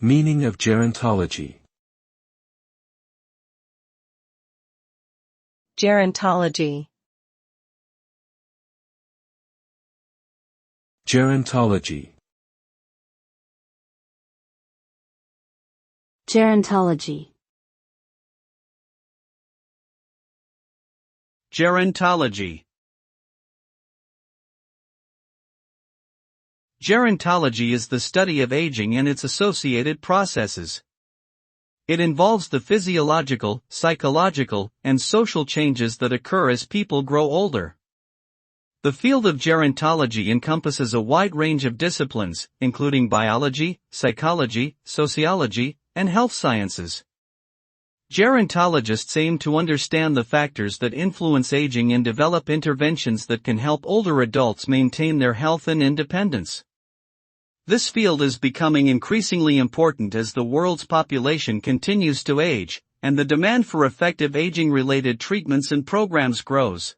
Meaning of gerontology. Gerontology. Gerontology. Gerontology. Gerontology. Gerontology is the study of aging and its associated processes. It involves the physiological, psychological, and social changes that occur as people grow older. The field of gerontology encompasses a wide range of disciplines, including biology, psychology, sociology, and health sciences. Gerontologists aim to understand the factors that influence aging and develop interventions that can help older adults maintain their health and independence. This field is becoming increasingly important as the world's population continues to age, and the demand for effective aging-related treatments and programs grows.